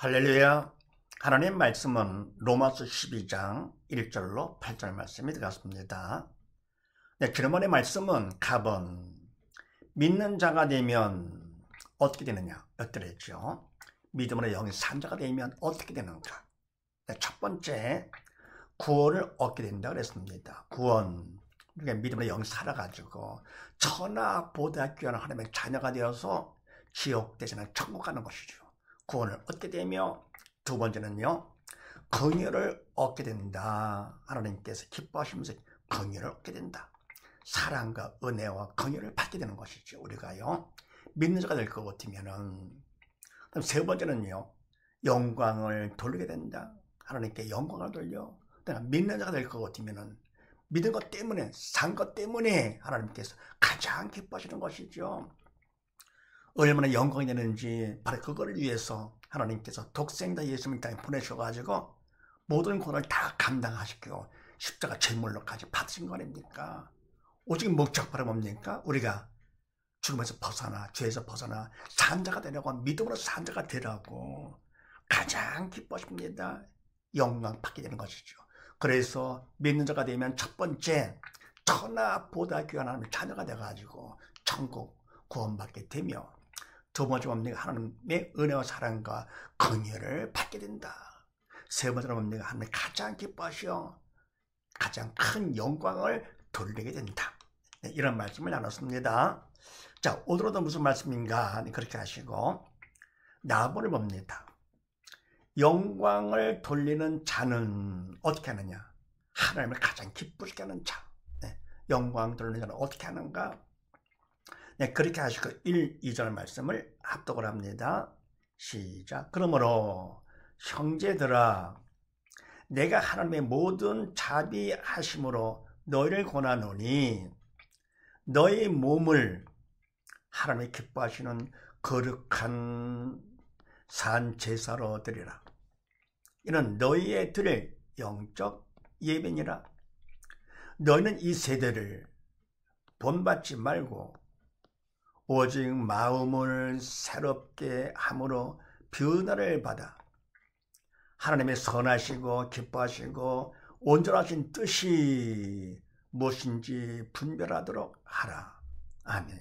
할렐루야. 하나님 말씀은 로마서 12장 1절로 8절 말씀이 들어갔습니다. 네, 지난번의 말씀은 갑은 믿는 자가 되면 어떻게 되느냐 였더랬죠. 믿음으로 영이 산 자가 되면 어떻게 되는가. 네, 첫 번째 구원을 얻게 된다고 그랬습니다. 구원, 우리가 믿음으로 영이 살아가지고 천하보다 귀한 하나님의 자녀가 되어서 지옥 대신에 천국 가는 것이죠. 구원을 얻게 되며, 두 번째는요, 긍휼을 얻게 된다. 하나님께서 기뻐하시면서 긍휼을 얻게 된다. 사랑과 은혜와 긍휼을 받게 되는 것이죠. 우리가요, 믿는 자가 될 것 같으면은. 그럼 세 번째는요, 영광을 돌리게 된다. 하나님께 영광을 돌려. 내가 믿는 자가 될 것 같으면은 믿은 것 때문에, 산 것 때문에 하나님께서 가장 기뻐하시는 것이죠. 얼마나 영광이 되는지, 바로 그거를 위해서 하나님께서 독생자 예수님을 땅에 보내셔가지고 모든 고난을 다 감당하시고 십자가 제물로까지 받으신 거 아닙니까? 오직 목적 바로 뭡니까? 우리가 죽음에서 벗어나, 죄에서 벗어나 산자가 되려고, 믿음으로 산자가 되라고 가장 기뻐하십니다. 영광 받게 되는 것이죠. 그래서 믿는 자가 되면 첫 번째, 천하보다 귀한 하나님의 자녀가 돼가지고 천국 구원받게 되며, 두 번째 뭡니까? 하나님의 은혜와 사랑과 긍휼을 받게 된다. 세 번째로 뭡니까? 하나님이 가장 기뻐하시어 가장 큰 영광을 돌리게 된다. 네, 이런 말씀을 나눴습니다. 자, 오늘도 무슨 말씀인가? 그렇게 하시고 나번을 봅니다. 영광을 돌리는 자는 어떻게 하느냐? 하나님을 가장 기쁘시게 하는 자. 네, 영광 돌리는 자는 어떻게 하는가? 네, 그렇게 하시고 1, 2절 말씀을 합독을 합니다. 시작. 그러므로 형제들아, 내가 하나님의 모든 자비하심으로 너희를 권하노니 너희 몸을 하나님의 기뻐하시는 거룩한 산 제사로 드리라. 이는 너희의 드릴 영적 예배니라. 너희는 이 세대를 본받지 말고 오직 마음을 새롭게 함으로 변화를 받아 하나님의 선하시고 기뻐하시고 온전하신 뜻이 무엇인지 분별하도록 하라. 아멘.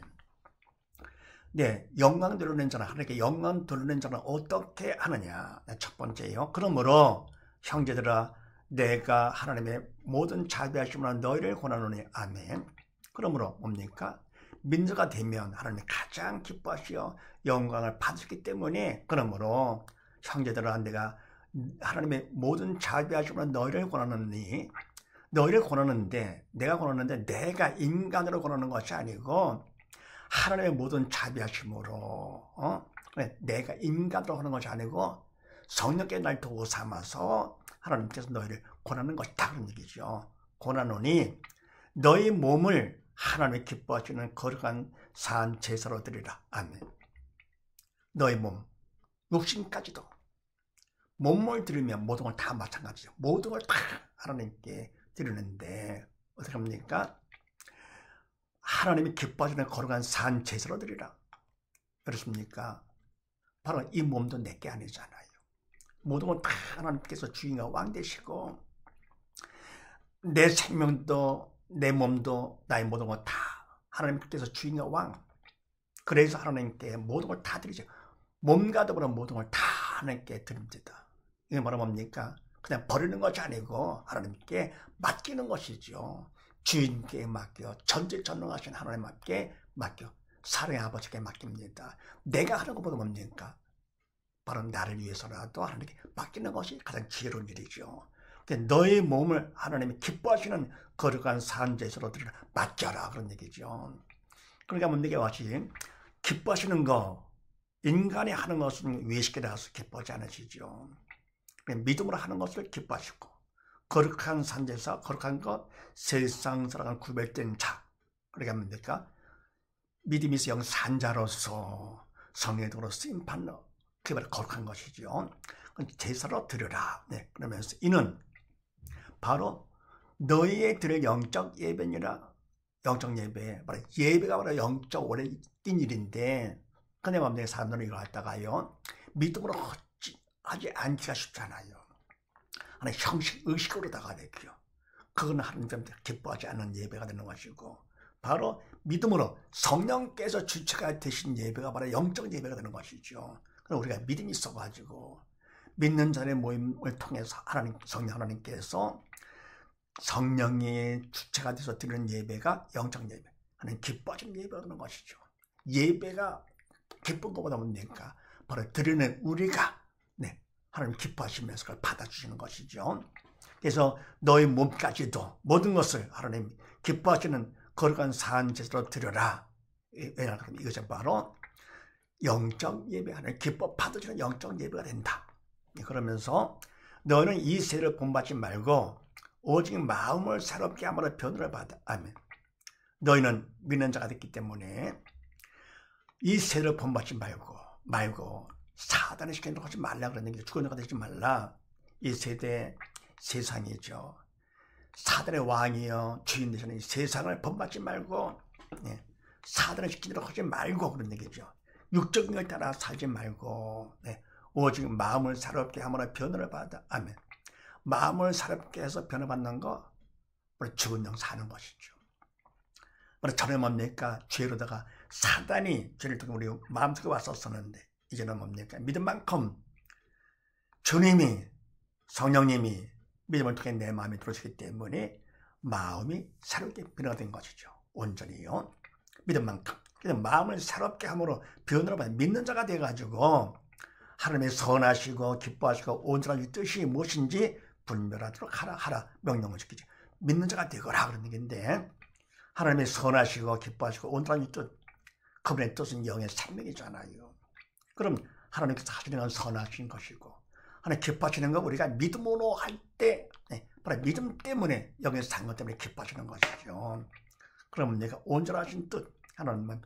네, 영광 돌리는 자는, 하나님께 영광 돌리는 자는 어떻게 하느냐? 첫 번째요. 그러므로 형제들아, 내가 하나님의 모든 자비하심으로 너희를 권하노니. 아멘. 그러므로 뭡니까? 민주가 되면 하나님이 가장 기뻐하시어 영광을 받으시기 때문에, 그러므로 형제들아, 내가 하나님의 모든 자비하심으로 너희를 권하노니. 너희를 권하는데, 내가 권하는데 내가 인간으로 권하는 것이 아니고 하나님의 모든 자비하심으로, 내가 인간으로 하는 것이 아니고 성령께 날 도구 삼아서 하나님께서 너희를 권하는 것이다, 그런 얘기죠. 권하노니 너희 몸을 하나님의 기뻐하시는 거룩한 산 제사로 드리라. 아멘. 너희 몸, 육신까지도 몸을 드리면 모든 걸 다 마찬가지죠. 모든 걸 다 하나님께 드리는데 어떻게 합니까? 하나님이 기뻐하시는 거룩한 산 제사로 드리라. 그렇습니까? 바로 이 몸도 내게 아니잖아요. 모든 건 다 하나님께서 주인과 왕 되시고, 내 생명도 내 몸도 나의 모든 건 다 하나님께서 주인과 왕. 그래서 하나님께 모든 걸 다 드리죠. 몸과 더불어 모든 걸 다 하나님께 드립니다. 이게 뭐라 뭡니까? 그냥 버리는 것이 아니고 하나님께 맡기는 것이죠. 주인께 맡겨, 전지전능하신 하나님께 맡겨, 사랑의 아버지께 맡깁니다. 내가 하는 것보다 뭡니까? 바로 나를 위해서라도 하나님께 맡기는 것이 가장 지혜로운 일이죠. 너의 몸을 하나님이 기뻐하시는 거룩한 산제사로 드리라. 맡겨라, 그런 얘기죠. 그러니까 뭡니까? 같이 기뻐하시는 거, 인간이 하는 것은 외식이라서 기뻐하지 않으시죠. 믿음으로 하는 것을 기뻐하시고, 거룩한 산제사, 거룩한 것, 세상 사랑을 구별된 자. 그러니까 뭡니까? 믿음이 있어 영 산자로서 성령의 도로 쓰임받는, 그게 바로 거룩한 것이죠. 제사로 드려라. 네, 그러면서 이는 바로 너희의 드릴 영적 예배니라. 영적 예배, 바로 예배가 바로 영적 오래 뛴 일인데, 그냥 뭡니까? 사람들은 이거 갖다가요, 믿음으로 하지 않기가 쉽잖아요. 하나님 형식, 의식으로다가 되고요. 그건 하나님 때문에 기뻐하지 않는 예배가 되는 것이고, 바로 믿음으로 성령께서 주체가 되신 예배가 바로 영적 예배가 되는 것이죠. 그럼 우리가 믿음이 있어가지고 믿는 자의 모임을 통해서 성령 하나님께서 성령의 주체가 돼서 드리는 예배가 영적 예배, 하나님 기뻐하시는 예배가 되는 것이죠. 예배가 기쁜 것보다 뭡니까? 바로 드리는 우리가 하나님 기뻐하시면서 그걸 받아주시는 것이죠. 그래서 너희 몸까지도 모든 것을 하나님 기뻐하시는 거룩한 산제사로 드려라. 왜냐하면 이것은 바로 영적 예배, 하나님 기뻐 받으시는 영적 예배가 된다. 그러면서 너는 이 세를 본받지 말고 오직 마음을 새롭게 함으로 변화를 받아. 아멘. 너희는 믿는 자가 됐기 때문에 이 세를 본받지 말고 사단의 시키는 하지 말라 그러는 게 죽은 자가 되지 말라. 이 세대 세상이죠. 사단의 왕이요 주인 되시는 이 세상을 본받지 말고 사단의 시키는 대로 하지 말고 그런 얘기죠. 육적인 걸 따라 살지 말고 오직 마음을 새롭게 함으로 변화를 받아. 아멘. 마음을 새롭게 해서 변화받는 거 우리 죽은 영 사는 것이죠. 우리 전에 뭡니까? 죄로다가 사단이 죄를 통해 우리 마음속에 왔었었는데 이제는 뭡니까? 믿음만큼 주님이 성령님이 믿음을 통해 내 마음에 들어오시기 때문에 마음이 새롭게 변화된 것이죠. 온전히요. 믿음만큼. 그래서 마음을 새롭게 함으로 변화를 받아 믿는 자가 돼가지고 하나님의 선하시고 기뻐하시고 온전한 이 뜻이 무엇인지 분별하도록 하라 명령을 지키지. 믿는 자가 되거라 그런 얘기인데 하나님의 선하시고 기뻐하시고 온전한 이 뜻, 그분의 뜻은 영의 생명이잖아요. 그럼 하나님께서 하시는 건 선하신 것이고 하나님 기뻐하시는 건 우리가 믿음으로 할 때 바로 믿음 때문에 영의 생명 때문에 기뻐하시는 것이죠. 그러면 내가 온전하신 뜻, 하나님은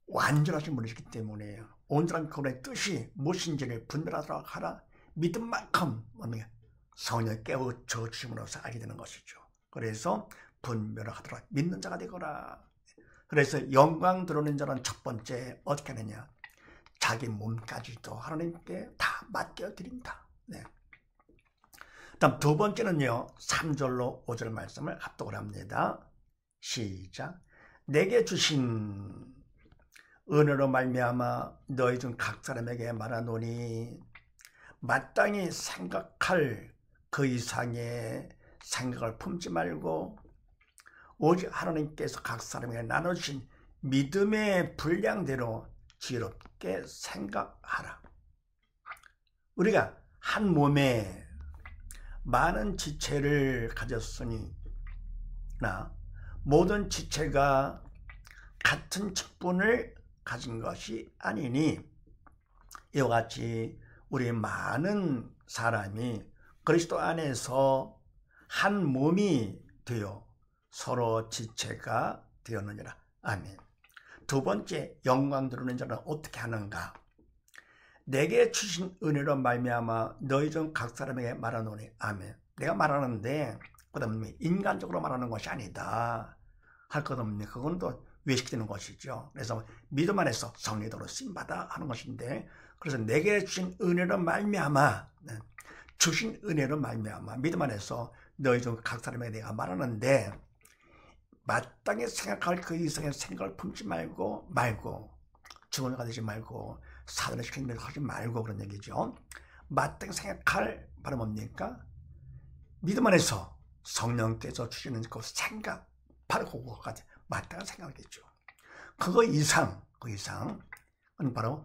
완전하신 분이시기 때문에 온전한 그분의 뜻이 무엇인지를 분별하도록 하라. 믿음만큼 성령을 깨우쳐 주심으로써 알게 되는 것이죠. 그래서 분별을 하도록 믿는 자가 되거라. 그래서 영광 들어오는 자는 첫 번째 어떻게 하느냐? 자기 몸까지도 하나님께 다 맡겨드린다. 다음 두 번째는요. 3절로 5절 말씀을 합독을 합니다. 시작. 내게 주신 은혜로 말미암아 너희 중 각 사람에게 말하노니 마땅히 생각할 그 이상의 생각을 품지 말고 오직 하나님께서 각 사람에게 나눠주신 믿음의 분량대로 지혜롭게 생각하라. 우리가 한 몸에 많은 지체를 가졌으니 모든 지체가 같은 직분을 가진 것이 아니니 이와 같이 우리 많은 사람이 그리스도 안에서 한 몸이 되어 서로 지체가 되었느니라. 아멘. 두 번째 영광 들어오는 자는 어떻게 하는가? 내게 주신 은혜로 말미암아 너희 중 각 사람에게 말하노니. 아멘. 내가 말하는데 그다음에 인간적으로 말하는 것이 아니다. 할 것 없네. 그건 또 외식되는 것이죠. 그래서 믿음 안에서 성례도로 쓰임받아 하는 것인데 그래서 내게 주신 은혜로 말미암아 주신 은혜로 말미암아 믿음 안에서 너희 중 각 사람에게 내가 말하는데 마땅히 생각할 그 이상의 생각을 품지 말고 죽은 자가 되지 말고 사단의 시키는 대로 하지 말고 그런 얘기죠. 마땅히 생각할 바로 뭡니까? 믿음 안에서 성령께서 주시는 그 생각 바로 그거까지 마땅한 생각이겠죠. 그 이상은 바로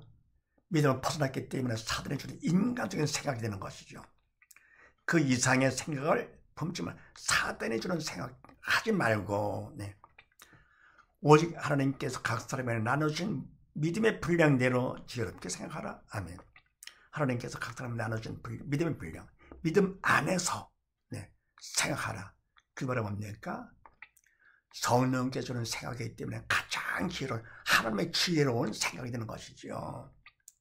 믿음을 벗어났기 때문에 사단이 주는 인간적인 생각이 되는 것이죠. 그 이상의 생각을 품지 말고 사단이 주는 생각 하지 말고 오직 하나님께서 각 사람에게 나눠주신 믿음의 분량대로 지혜롭게 생각하라. 아멘. 하나님께서 각 사람에게 나눠준 믿음의 분량, 믿음 안에서 생각하라. 그 말은 뭡니까? 성령께서 주는 생각이기 때문에 가장 지혜로운 하나님의 지혜로운 생각이 되는 것이죠.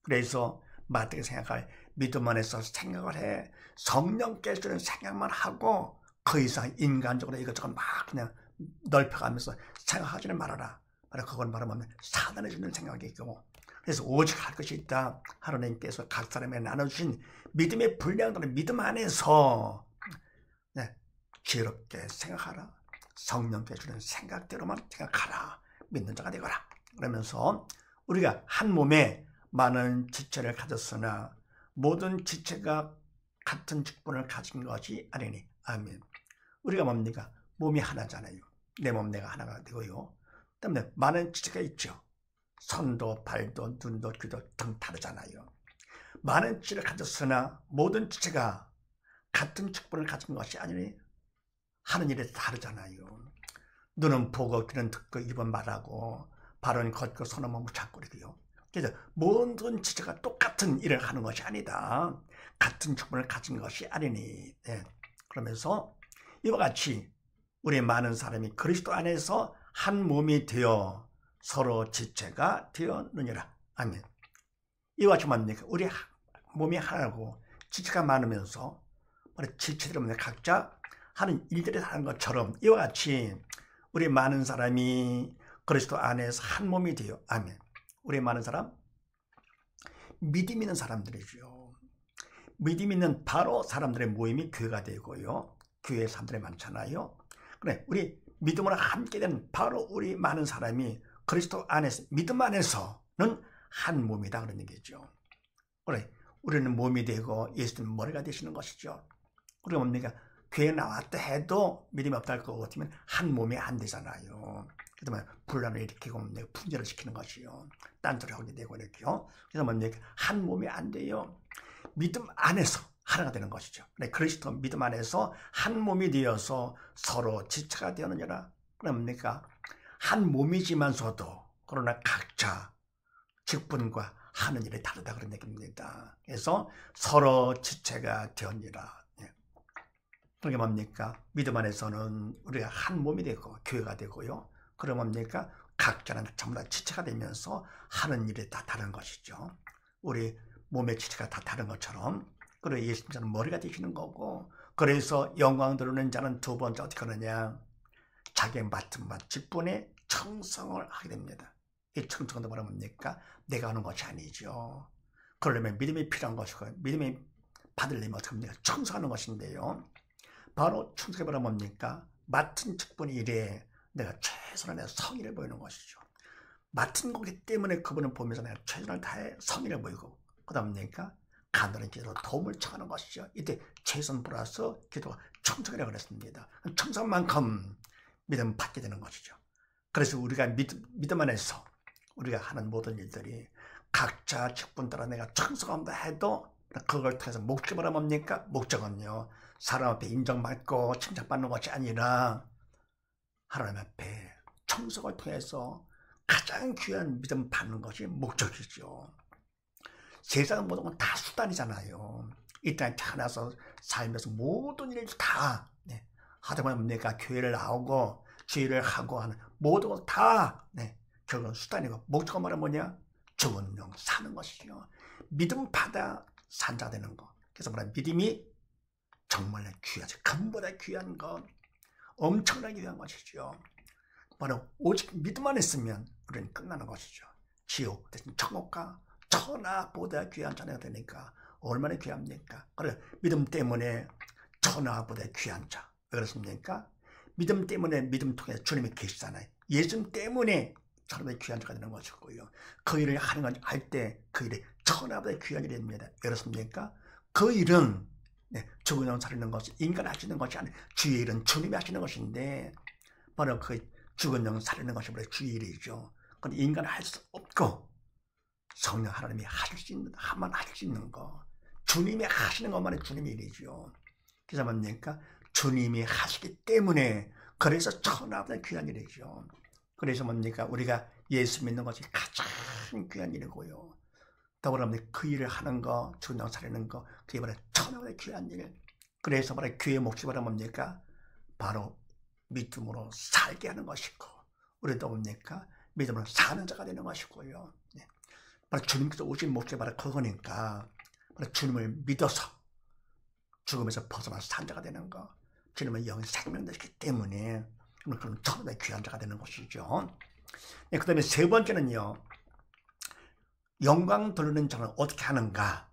그래서 마땅히 생각할 믿음 안에서 생각을 해 성령께서 주는 생각만 하고 그 이상 인간적으로 이것저것 막 그냥 넓혀가면서 생각하지는 말아라. 바로 그건 바로 뭐냐면 사단이 주는 생각이고 그래서 오직 할 것이 있다. 하나님께서 각 사람에게 나눠주신 믿음의 분량들은 믿음 안에서 지혜롭게 생각하라. 성령께 주는 생각대로만 생각하라. 믿는 자가 되거라. 그러면서 우리가 한 몸에 많은 지체를 가졌으나 모든 지체가 같은 직분을 가진 것이 아니니. 아멘. 우리가 뭡니까? 몸이 하나잖아요. 내 몸 내가 하나가 되고요. 그다음에 많은 지체가 있죠. 손도 발도 눈도 귀도 등 다르잖아요. 많은 지체를 가졌으나 모든 지체가 같은 직분을 가진 것이 아니니. 하는 일이 다르잖아요. 눈은 보고 귀는 듣고 입은 말하고 발은 걷고 손은 몸을 잡고 이러고요. 그래서 모든 지체가 똑같은 일을 하는 것이 아니다. 같은 직분을 가진 것이 아니니. 그러면서 이와 같이 우리 많은 사람이 그리스도 안에서 한 몸이 되어 서로 지체가 되었느니라. 아멘. 이와 같이 뭡니까? 우리 몸이 하나고 지체가 많으면서 지체들은 각자 하는 일들이 다른 것처럼 이와 같이 우리 많은 사람이 그리스도 안에서 한 몸이 되어. 아멘. 우리 많은 사람 믿음 있는 사람들이죠. 믿음 있는 바로 사람들의 모임이 교회가 되고요. 교회에 사람들이 많잖아요. 그래, 우리 믿음으로 함께 된 바로 우리 많은 사람이 그리스도 안에서 믿음 안에서는 한 몸이다 그런 얘기죠. 그래, 우리는 몸이 되고 예수님은 머리가 되시는 것이죠. 그리고 뭡니까? 교회 나왔다 해도 믿음이 없다 할 것 같으면 한 몸이 안 되잖아요. 그러면 분란을 일으키고 분열을 시키는 것이요. 딴소리 하게 되고 이렇게요. 그래서 뭡니까? 한 몸이 안 돼요. 믿음 안에서 하나가 되는 것이죠. 그리스도 믿음 안에서 한 몸이 되어서 서로 지체가 되느니라. 그럽니까? 한 몸이지만서도 그러나 각자 직분과 하는 일이 다르다 그런 얘기입니다. 그래서 서로 지체가 되느니라. 그게 뭡니까? 믿음 안에서는 우리가 한 몸이 되고 교회가 되고요. 그럼 뭡니까? 각자는 전부 다 지체가 되면서 하는 일이 다 다른 것이죠. 우리 몸의 지체가 다 다른 것처럼 그리고 예수님은 머리가 되시는 거고 그래서 영광 드러내는 자는 두 번째 어떻게 하느냐? 자기 맡은 바 직분에 청성을 하게 됩니다. 이 청성은 뭐라 뭡니까? 내가 하는 것이 아니죠. 그러려면 믿음이 필요한 것이고 믿음이 받으려면 어떻게 합니까? 청성하는 것인데요. 바로 충성이 뭐라 뭡니까? 맡은 직분이 이래 내가 최선을 다해 성의를 보이는 것이죠. 맡은 거기 때문에 그분은 보면서 내가 최선을 다해 성의를 보이고 그 다음 뭡니까? 간단한 기도로 도움을 청하는 것이죠. 이때 최선 플러스 기도가 청성이라고 그랬습니다. 청성만큼 믿음 받게 되는 것이죠. 그래서 우리가 믿음 안에서 우리가 하는 모든 일들이 각자 직분 따라 내가 청성한다 해도 그걸 통해서 목적이 뭐라 뭡니까? 목적은요. 사람 앞에 인정받고 칭찬받는 것이 아니라 하나님 앞에 청성을 통해서 가장 귀한 믿음 받는 것이 목적이죠. 세상 모든 건 다 수단이잖아요. 이 땅에 태어나서 살면서 모든 일을 다 하다 보면 내가 교회를 나오고 주의를 하고 하는 모든 것 다 결국은 수단이고 목적은 뭐냐? 죽은 영 사는 것이죠. 믿음 받아 산자 되는 것. 그래서 믿음이 정말 귀하죠. 금보다 귀한 것, 엄청나게 귀한 것이죠. 바로 오직 믿음만 있으면 우리는 끝나는 것이죠. 지옥 대신 천국과 천하보다 귀한 자녀가 되니까 얼마나 귀합니까? 그래 믿음 때문에 천하보다 귀한 자. 왜 그렇습니까? 믿음 때문에 믿음 통해 주님이 계시잖아요. 예수님 때문에 사람의 귀한 자가 되는 것이고요. 그 일을 하는 건 할 때 그 일이 천하보다 귀한 일이 됩니다. 왜 그렇습니까? 그 일은 죽은 영 살리는 것이 인간 하시는 것이 아니라 주의 일은 주님이 하시는 것인데 바로 그 죽은 영 살리는 것이 바로 주의 일이죠. 그런데 인간은 할 수 없고 성령 하나님이 하실 수 있는 한만 하실 수 있는 거 주님이 하시는 것만이 주님의 일이죠. 그래서 뭡니까? 주님이 하시기 때문에 그래서 천하보다 귀한 일이죠. 그래서 뭡니까? 우리가 예수 믿는 것이 가장 귀한 일이고요. 더불어 그 일을 하는 거, 죽은 영 살리는 거, 그게 바로 천하보다 귀한 일. 그래서 바로 교회의 목적이 바로 뭡니까? 바로 믿음으로 살게 하는 것이고, 우리도 뭡니까? 믿음으로 사는 자가 되는 것이고요. 바로 주님께서 오신 목적이 바로 그거니까, 바로 주님을 믿어서 죽음에서 벗어나서 산 자가 되는 거, 주님은 영이 생명되시기 때문에 그럼 천하보다 귀한 자가 되는 것이죠. 그 다음에 세 번째는요. 영광 돌리는 자는 어떻게 하는가?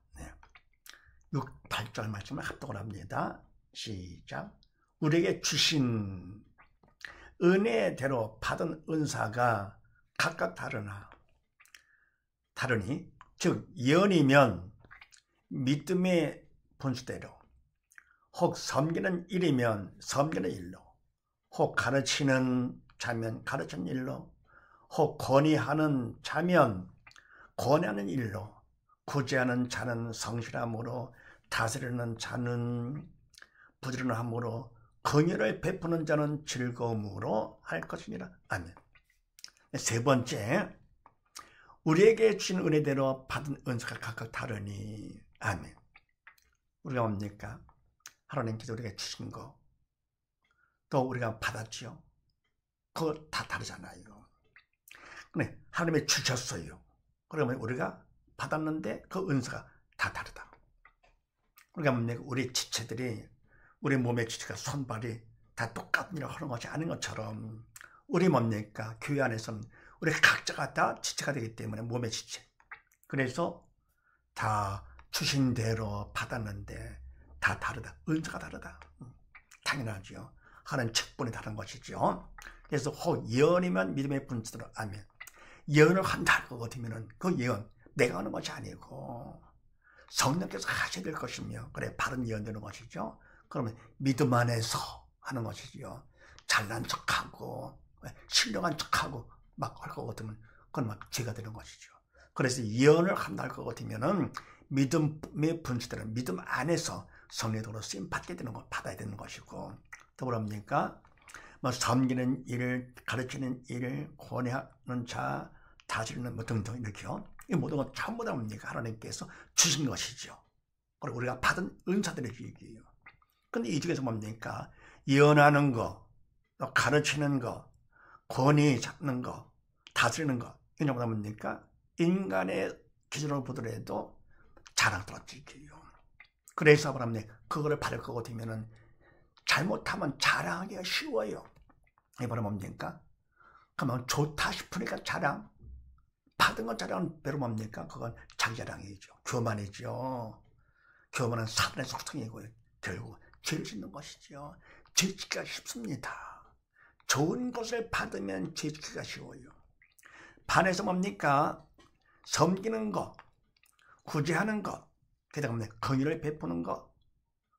6, 8절 말씀을 합독을 합니다. 시작. 우리에게 주신 은혜대로 받은 은사가 각각 다르니 즉 예언이면 믿음의 분수대로, 혹 섬기는 일이면 섬기는 일로, 혹 가르치는 자면 가르치는 일로, 혹 권위하는 자면 권위하는 일로, 구제하는 자는 성실함으로, 다스리는 자는 부지런함으로, 긍휼을 베푸는 자는 즐거움으로 할 것이니라. 아멘. 세 번째, 우리에게 주신 은혜대로 받은 은사가 각각 다르니. 아멘. 우리가 뭡니까? 하나님께서 우리가 주신 거, 또 우리가 받았지요. 그거 다 다르잖아요. 근데 하나님이 주셨어요. 그러면 우리가 받았는데 그 은사가 다 다르다. 우리가 뭡니까? 우리 지체들이, 우리 몸의 지체가 손발이 다 똑같은 일을 하는 것이 아닌 것처럼, 우리 뭡니까? 교회 안에서는 우리 각자가 다 지체가 되기 때문에, 몸의 지체. 그래서 다 주신 대로 받았는데 다 다르다. 은사가 다르다. 당연하죠. 하는 직분이 다른 것이죠. 그래서 혹 예언이면 믿음의 분수대로. 아멘. 예언을 한다 할 것 같으면 그 예언 내가 하는 것이 아니고 성령께서 하셔야 될 것이며, 그래 바른 예언 되는 것이죠. 그러면 믿음 안에서 하는 것이죠. 잘난 척하고 신령한 척하고 막 할 것 같으면 그건 막 죄가 되는 것이죠. 그래서 예언을 한다 할 것 같으면은 믿음의 분수대로 믿음 안에서 성령으로 쓰임 받게 되는 것, 받아야 되는 것이고, 더불어니까 뭐 섬기는 일, 가르치는 일, 권위하는 자, 다스리는 뭐 등등 이렇게요. 이 모든 것 전부 다 뭡니까? 하나님께서 주신 것이죠. 그리고 우리가 받은 은사들의 얘기예요. 근데 이 중에서 뭡니까? 예언하는 거, 또 가르치는 거, 권위 잡는 거, 다스리는 거, 이런 것보다 뭡니까? 인간의 기준으로 보더라도 자랑스럽지요. 그래서 아브라함이 그거를 받을 것 같으면은 잘못하면 자랑하기가 쉬워요. 이 바로 뭡니까? 그러면 좋다 싶으니까 자랑, 받은 건 자랑은 배로 뭡니까? 그건 자기 자랑이죠. 교만이죠. 교만은 사단의 속성이고요. 결국 죄를 짓는 것이죠. 죄 짓기가 쉽습니다. 좋은 것을 받으면 죄 짓기가 쉬워요. 반해서 뭡니까? 섬기는 것, 구제하는 것, 게다가 긍휼을 베푸는 것,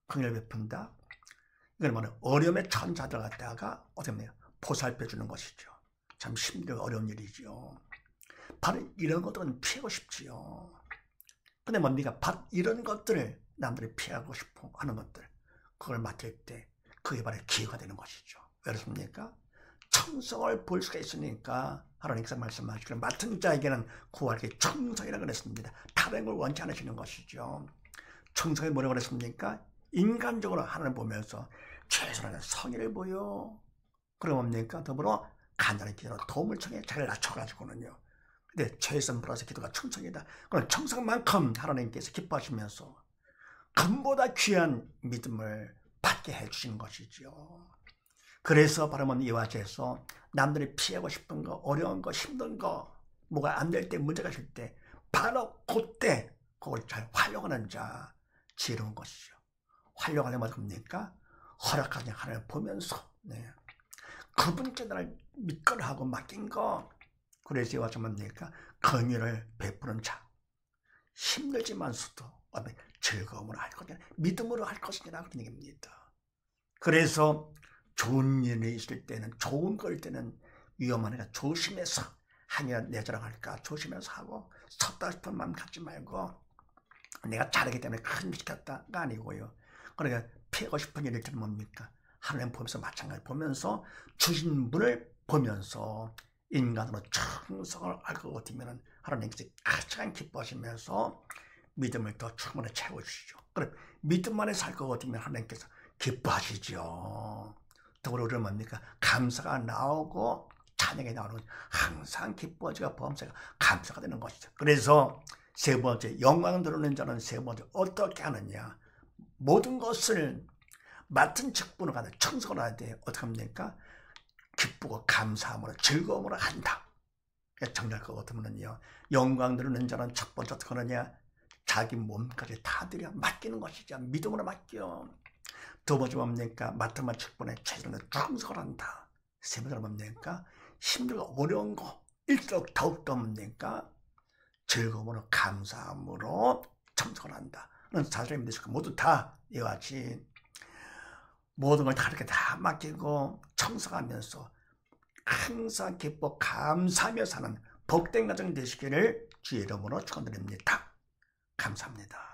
긍휼을 베푼다. 이건 뭐냐? 어려움의 천사들 갖다가 어떻게 보면 보살펴 주는 것이죠. 참 힘들고 어려운 일이죠. 바로 이런 것들은 피하고 싶지요. 근데 뭡니까? 바로 이런 것들을 남들이 피하고 싶어 하는 것들, 그걸 맡을 때 그게 바로 기회가 되는 것이죠. 왜 그렇습니까? 청성을 볼 수가 있으니까 하나님께서 말씀하시기를 맡은 자에게는 구하게 청성이라고 그랬습니다. 다른 걸 원치 않으시는 것이죠. 청성이 뭐라고 그랬습니까? 인간적으로 하나님을 보면서 최선의 성의를 보여. 그럼 뭡니까? 더불어 간단히 기도로 도움을 청해 자기를 낮춰가지고는요. 근데 최선 플러스 기도가 청성이다. 그럼 청성만큼 하나님께서 기뻐하시면서 금보다 귀한 믿음을 받게 해주시는 것이죠. 그래서 바로 이와 같아서 남들이 피하고 싶은 거, 어려운 거, 힘든 거, 뭐가 안 될 때, 문제가 있을 때 바로 그때 그걸 잘 활용하는 자, 지혜로운 것이죠. 활용하려면 뭡니까? 허락하는 하나님을 보면서 그분께 나를 믿거나 하고 맡긴 거. 그래서 이와 같이 뭡니까? 긍휼을 베푸는 자, 힘들지만서도 즐거움으로 할 것이냐, 믿음으로 할 것이냐 그런 얘기입니다. 그래서 좋은 일이 있을 때는, 좋은 걸 때는 위험하니까 조심해서, 하냐 내 자랑할까 조심해서 하고, 섰다 싶은 마음 갖지 말고 내가 잘하기 때문에 큰 일 시켰다가 아니고요. 그러니까 피하고 싶은 일일 때는 뭡니까? 하나님 보면서 마찬가지 보면서 주신 분을 보면서 인간으로 충성을 할 것 같으면 하나님께서 가장 기뻐하시면서 믿음을 더 충분히 채워주시죠. 그럼 믿음 안에 살 것 같으면 하나님께서 기뻐하시죠. 더불어 우리는 뭡니까? 감사가 나오고 찬양이 나오는, 항상 기뻐지가 범사가 감사가 되는 것이죠. 그래서 세 번째, 영광 드러내는 자는 세 번째 어떻게 하느냐? 모든 것을 맡은 직분을 가는 청성을 해야 돼. 어떻게 합니까? 기쁘고 감사함으로 즐거움으로 한다. 정작 그것 같으면요, 영광 누리는 자는 첫 번째 어떻게 하느냐? 자기 몸까지 다 드려 맡기는 것이죠. 믿음으로 맡겨. 두 번째 뭡니까? 마태복음 7번에 최선을 충성을 한다. 세 번째 뭡니까? 힘들고 어려운 거 일수록 더욱더 뭡니까? 즐거움으로 감사함으로 충성을 한다. 사실의 믿으시고 모두 다 이와 같이 모든 걸 다 이렇게 다 맡기고 청성하면서 항상 기뻐 감사하며 사는 복된 가정 되시기를 주의 이름으로 축원드립니다. 감사합니다.